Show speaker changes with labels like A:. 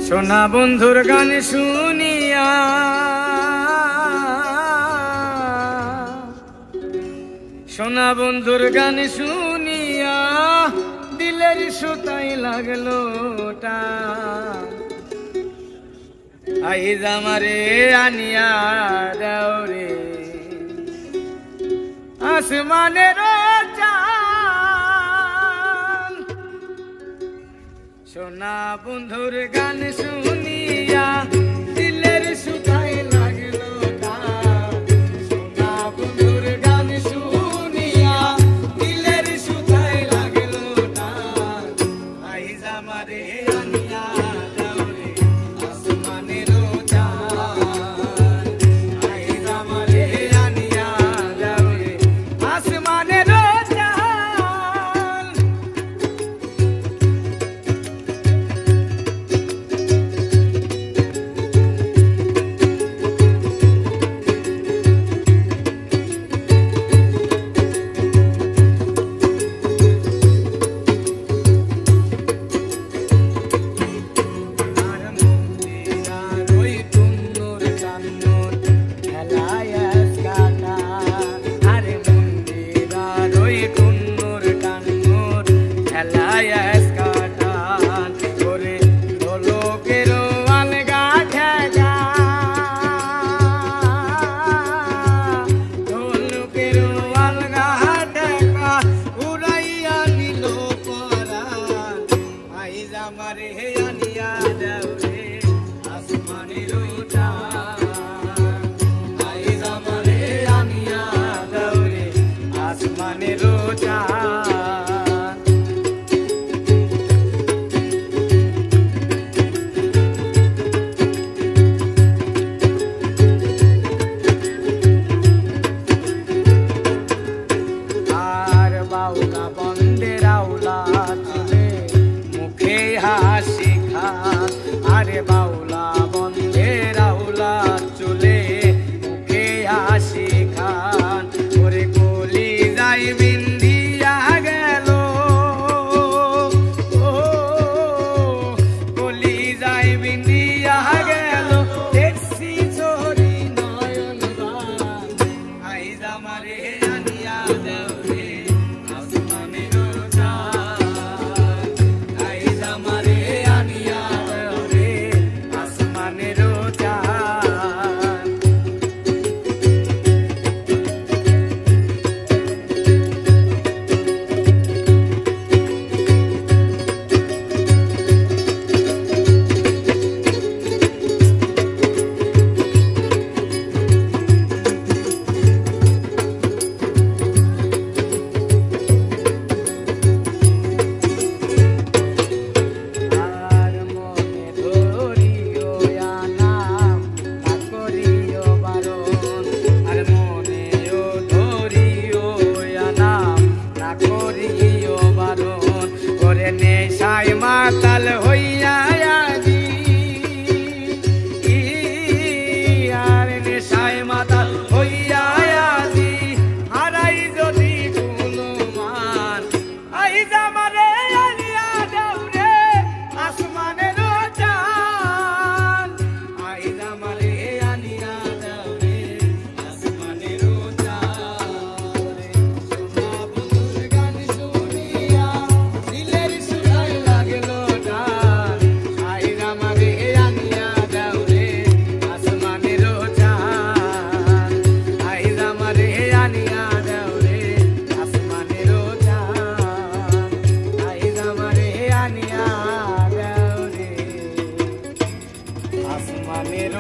A: সোনা বন্ধুর গান শুনিয়া সোনা বন্ধুর গান শুনিয়া দিলের সুতাই লাগলো টান। আইজ আমারে আনিয়া দাও রে আসমানের চান। সোনা বন্ধুর গান শুনিয়া দিলের সুতাই লাগলো টান। সোনা বন্ধুর গান শুনিয়া দিলের সুতাই লাগলো টান। আইজ আমারে আনিয়া দাও রে আসমানের চান। আইজ আমারে আনিয়া দাও রে আসমানের চান। আমারে আনিয়া দাও রে আসমানের চান। আইজ আমারে আনিয়া দাও রে আসমানের চান। আর বাউলা বন্দের আউলা চলে মুখে হাসি খান। আরে বাউলা বন্ধের আউলা চলে মুখে হাসি খান। ওরে কলি যাই বিন্দিয়া গেল, ও কলি যাই বিন্দিয়া গেল, দেখছি চোরি নয়ন বান। আইজ আমারে আনিয়া দাও রে আসমানের চান। আইজ আমারে আনিয়া দাও রে আসমানের চান। মাতাল হইয়া আজি আর নেশায় মাতাল হইয়া আজি হারাই যদি কোনো মান। আইজ আমারে আনিয়া দাও রে আসমানের চান। আইজ আমারে আনিয়া দাও রে আসমানের চান। সোনা বন্ধুর গান শুনিয়া দিলের সুতাই লাগলো টান। আইজ আমারে আনিয়া দাও রে আসমানের চান। আইজ আমারে আনিয়া দাও রে আসমানের চান। আইজ আমারে আনিয়া দাও রে আসমানের